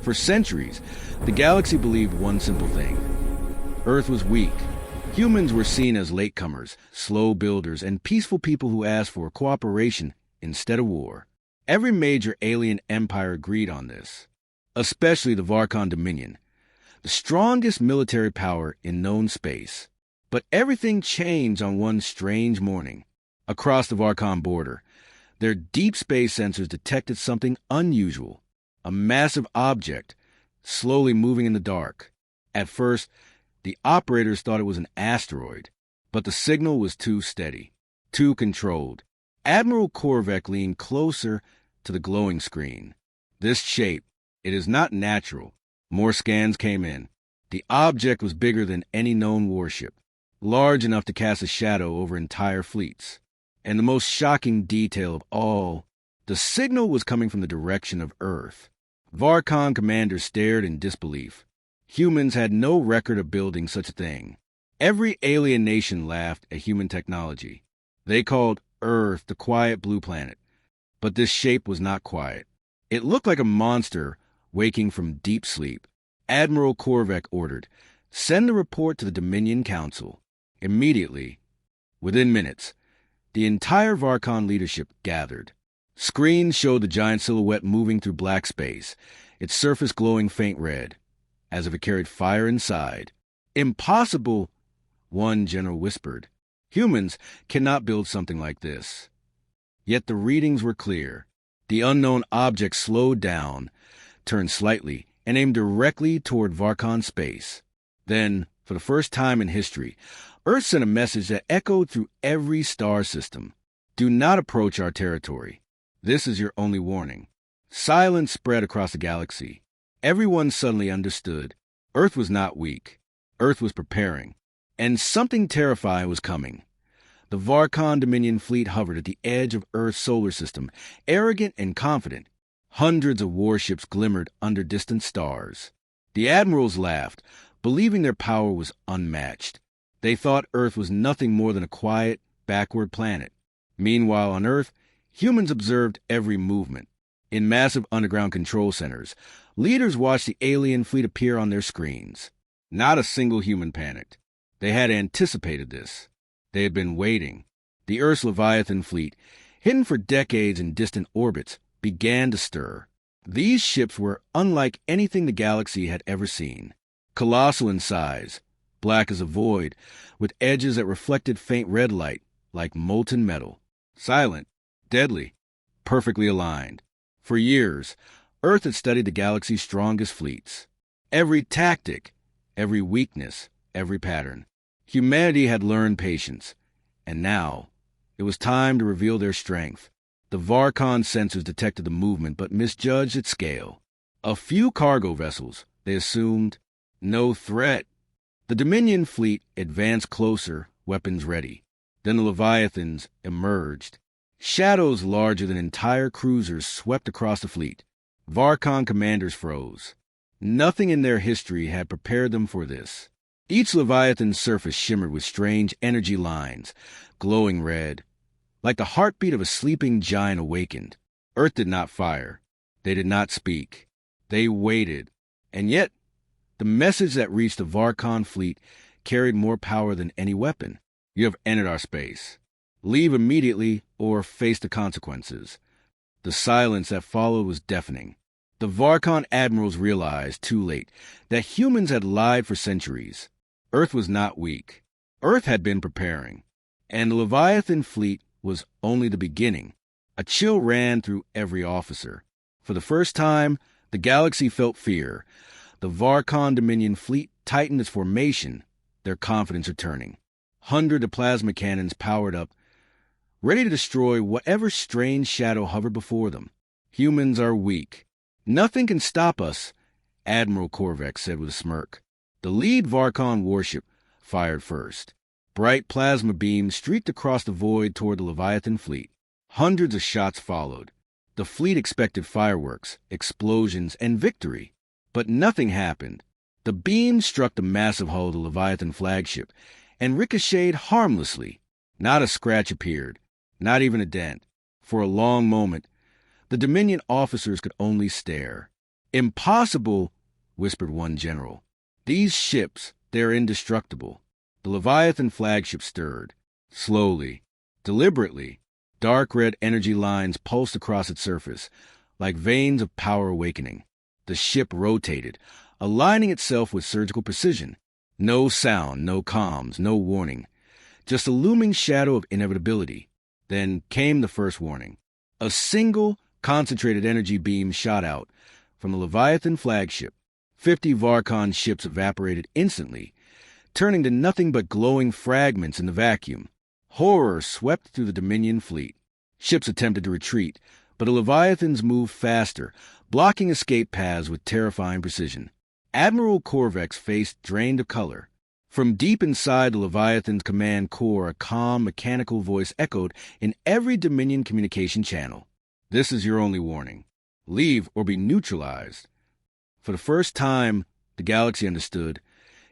For centuries, the galaxy believed one simple thing. Earth was weak. Humans were seen as latecomers, slow builders, and peaceful people who asked for cooperation instead of war. Every major alien empire agreed on this, especially the Varkon Dominion, the strongest military power in known space. But everything changed on one strange morning. Across the Varkon border, their deep space sensors detected something unusual, a massive object slowly moving in the dark. At first, the operators thought it was an asteroid, but the signal was too steady, too controlled. Admiral Korvek leaned closer to the glowing screen. This shape, it is not natural. More scans came in. The object was bigger than any known warship, large enough to cast a shadow over entire fleets. And the most shocking detail of all, the signal was coming from the direction of Earth. Varkon commanders stared in disbelief. Humans had no record of building such a thing. Every alien nation laughed at human technology. They called Earth the quiet blue planet. But this shape was not quiet. It looked like a monster waking from deep sleep. Admiral Korvek ordered, "Send the report to the Dominion Council." Immediately, within minutes, the entire Varkon leadership gathered. Screens showed the giant silhouette moving through black space, its surface glowing faint red, as if it carried fire inside. "Impossible," one general whispered. "Humans cannot build something like this." Yet the readings were clear. The unknown object slowed down, turned slightly, and aimed directly toward Varkon space. Then, for the first time in history, Earth sent a message that echoed through every star system. "Do not approach our territory. This is your only warning." Silence spread across the galaxy. Everyone suddenly understood. Earth was not weak. Earth was preparing. And something terrifying was coming. The Varkon Dominion fleet hovered at the edge of Earth's solar system, arrogant and confident. Hundreds of warships glimmered under distant stars. The admirals laughed, believing their power was unmatched. They thought Earth was nothing more than a quiet, backward planet. Meanwhile, on Earth, humans observed every movement. In massive underground control centers, leaders watched the alien fleet appear on their screens. Not a single human panicked. They had anticipated this. They had been waiting. The Earth's Leviathan fleet, hidden for decades in distant orbits, began to stir. These ships were unlike anything the galaxy had ever seen. Colossal in size, black as a void, with edges that reflected faint red light like molten metal. Silent, deadly, perfectly aligned. For years, Earth had studied the galaxy's strongest fleets. Every tactic, every weakness, every pattern. Humanity had learned patience, and now it was time to reveal their strength. The Varkon sensors detected the movement but misjudged its scale. A few cargo vessels, they assumed, no threat. The Dominion fleet advanced closer, weapons ready. Then the Leviathans emerged. Shadows larger than entire cruisers swept across the fleet. Varkon commanders froze. Nothing in their history had prepared them for this. Each Leviathan's surface shimmered with strange energy lines, glowing red, like the heartbeat of a sleeping giant awakened. Earth did not fire. They did not speak. They waited. And yet, the message that reached the Varkon fleet carried more power than any weapon. "You have entered our space. Leave immediately or face the consequences." The silence that followed was deafening. The Varkon admirals realized, too late, that humans had lied for centuries. Earth was not weak. Earth had been preparing. And the Leviathan fleet was only the beginning. A chill ran through every officer. For the first time, the galaxy felt fear. The Varkon Dominion fleet tightened its formation, their confidence returning. Hundreds of plasma cannons powered up, ready to destroy whatever strange shadow hovered before them. "Humans are weak. Nothing can stop us," Admiral Korvek said with a smirk. The lead Varkon warship fired first. Bright plasma beams streaked across the void toward the Leviathan fleet. Hundreds of shots followed. The fleet expected fireworks, explosions, and victory. But nothing happened. The beams struck the massive hull of the Leviathan flagship and ricocheted harmlessly. Not a scratch appeared, not even a dent. For a long moment, the Dominion officers could only stare. "Impossible," whispered one general. "These ships, they're indestructible." The Leviathan flagship stirred. Slowly, deliberately, dark red energy lines pulsed across its surface, like veins of power awakening. The ship rotated, aligning itself with surgical precision. No sound, no comms, no warning. Just a looming shadow of inevitability. Then came the first warning. A single, concentrated energy beam shot out from the Leviathan flagship. 50 Varkon ships evaporated instantly, turning to nothing but glowing fragments in the vacuum. Horror swept through the Dominion fleet. Ships attempted to retreat, but the Leviathans moved faster, blocking escape paths with terrifying precision. Admiral Korvek's face drained of color. From deep inside the Leviathan's command core, a calm, mechanical voice echoed in every Dominion communication channel. "This is your only warning. Leave or be neutralized." For the first time, the galaxy understood.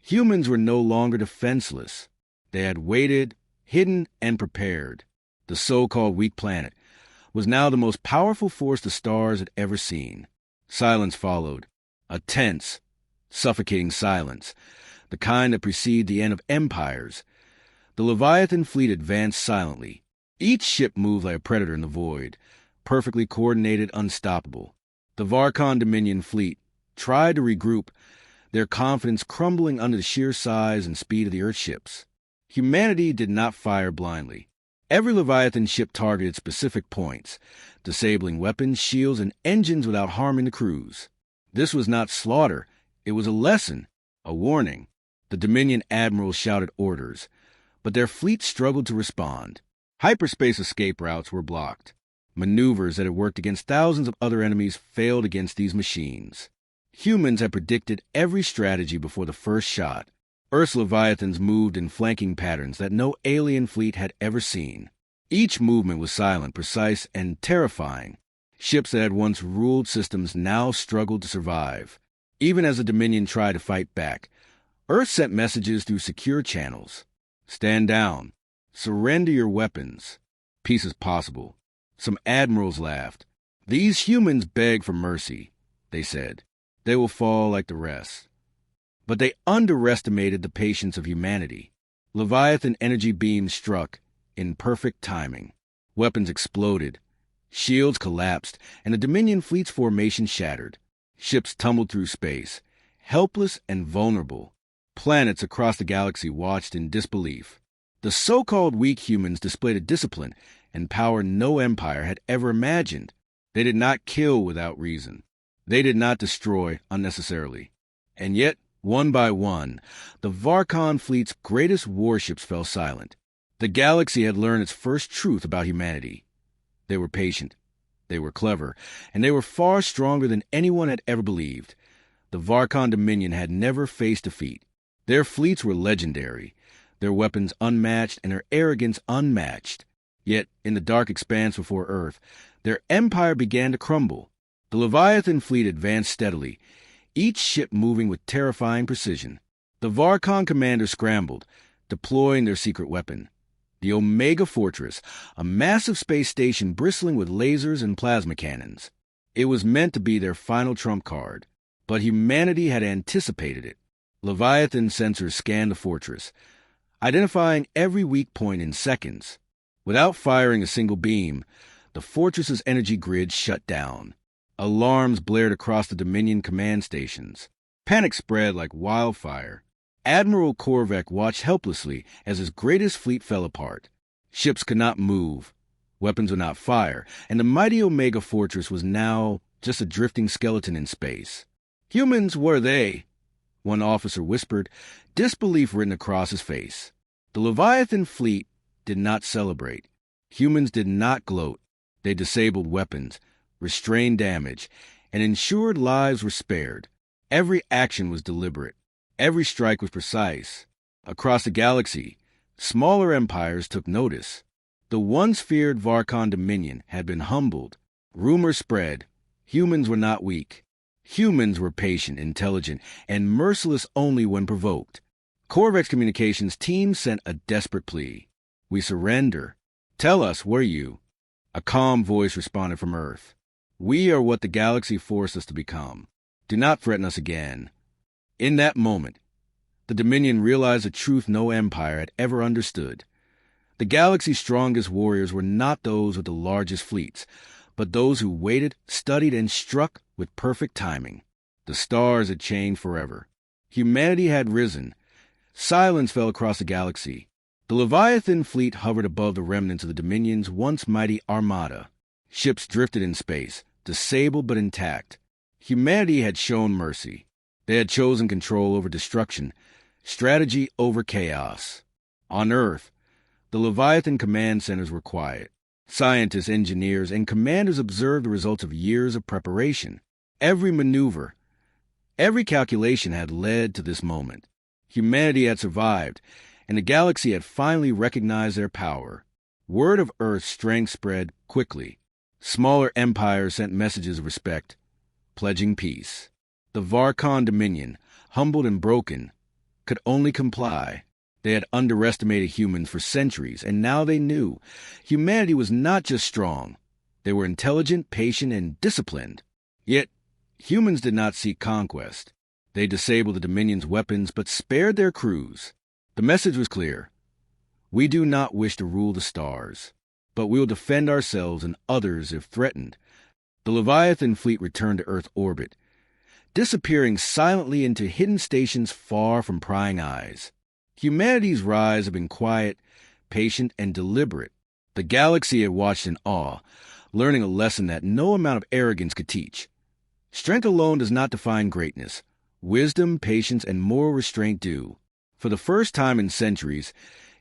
Humans were no longer defenseless. They had waited, hidden, and prepared. The so-called weak planet was now the most powerful force the stars had ever seen. Silence followed. A tense, suffocating silence, the kind that precedes the end of empires. The Leviathan fleet advanced silently. Each ship moved like a predator in the void, perfectly coordinated, unstoppable. The Varkon Dominion fleet tried to regroup, their confidence crumbling under the sheer size and speed of the Earth ships. Humanity did not fire blindly. Every Leviathan ship targeted specific points, disabling weapons, shields, and engines without harming the crews. This was not slaughter. It was a lesson, a warning. The Dominion admirals shouted orders, but their fleet struggled to respond. Hyperspace escape routes were blocked. Maneuvers that had worked against thousands of other enemies failed against these machines. Humans had predicted every strategy before the first shot. Earth's Leviathans moved in flanking patterns that no alien fleet had ever seen. Each movement was silent, precise, and terrifying. Ships that had once ruled systems now struggled to survive. Even as the Dominion tried to fight back, Earth sent messages through secure channels. "Stand down. Surrender your weapons. Peace is possible." Some admirals laughed. "These humans beg for mercy," they said. "They will fall like the rest." But they underestimated the patience of humanity. Leviathan energy beams struck in perfect timing. Weapons exploded. Shields collapsed, and the Dominion fleet's formation shattered. Ships tumbled through space, helpless and vulnerable. Planets across the galaxy watched in disbelief. The so-called weak humans displayed a discipline and power no empire had ever imagined. They did not kill without reason. They did not destroy unnecessarily. And yet, one by one, the Varkon fleet's greatest warships fell silent. The galaxy had learned its first truth about humanity. They were patient, they were clever, and they were far stronger than anyone had ever believed. The Varkon Dominion had never faced defeat. Their fleets were legendary, their weapons unmatched, and their arrogance unmatched. Yet, in the dark expanse before Earth, their empire began to crumble. The Leviathan fleet advanced steadily, each ship moving with terrifying precision. The Varkon commanders scrambled, deploying their secret weapon. The Omega Fortress, a massive space station bristling with lasers and plasma cannons. It was meant to be their final trump card, but humanity had anticipated it. Leviathan sensors scanned the fortress, identifying every weak point in seconds. Without firing a single beam, the fortress's energy grid shut down. Alarms blared across the Dominion command stations. Panic spread like wildfire. Admiral Korvek watched helplessly as his greatest fleet fell apart. Ships could not move, weapons would not fire, and the mighty Omega Fortress was now just a drifting skeleton in space. "Humans, were they?" one officer whispered, disbelief written across his face. The Leviathan fleet did not celebrate. Humans did not gloat. They disabled weapons, restrained damage, and ensured lives were spared. Every action was deliberate. Every strike was precise. Across the galaxy, smaller empires took notice. The once feared Varkon Dominion had been humbled. Rumors spread. Humans were not weak. Humans were patient, intelligent, and merciless only when provoked. Korvek's communications team sent a desperate plea. "We surrender. Tell us, were you?" A calm voice responded from Earth. "We are what the galaxy forced us to become. Do not threaten us again. In that moment, the Dominion realized a truth no empire had ever understood. The galaxy's strongest warriors were not those with the largest fleets, but those who waited, studied, and struck with perfect timing. The stars had changed forever. Humanity had risen. Silence fell across the galaxy. The Leviathan fleet hovered above the remnants of the Dominion's once mighty armada. Ships drifted in space, disabled but intact. Humanity had shown mercy. They had chosen control over destruction, strategy over chaos. On Earth, the Leviathan command centers were quiet. Scientists, engineers, and commanders observed the results of years of preparation. Every maneuver, every calculation had led to this moment. Humanity had survived, and the galaxy had finally recognized their power. Word of Earth's strength spread quickly. Smaller empires sent messages of respect, pledging peace. The Varkon Dominion, humbled and broken, could only comply. They had underestimated humans for centuries, and now they knew humanity was not just strong. They were intelligent, patient, and disciplined. Yet, humans did not seek conquest. They disabled the Dominion's weapons, but spared their crews. The message was clear. We do not wish to rule the stars, but we will defend ourselves and others if threatened. The Leviathan fleet returned to Earth orbit, disappearing silently into hidden stations far from prying eyes. Humanity's rise had been quiet, patient, and deliberate. The galaxy had watched in awe, learning a lesson that no amount of arrogance could teach. Strength alone does not define greatness. Wisdom, patience, and moral restraint do. For the first time in centuries,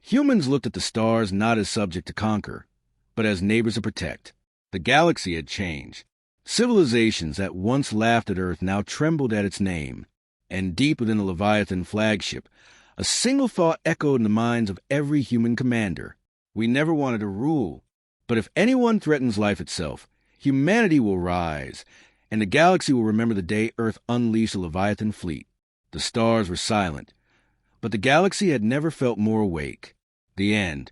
humans looked at the stars not as subject to conquer, but as neighbors to protect. The galaxy had changed. Civilizations that once laughed at Earth now trembled at its name. And deep within the Leviathan flagship, a single thought echoed in the minds of every human commander. We never wanted to rule, but if anyone threatens life itself, humanity will rise, and the galaxy will remember the day Earth unleashed the Leviathan fleet. The stars were silent, but the galaxy had never felt more awake. The end.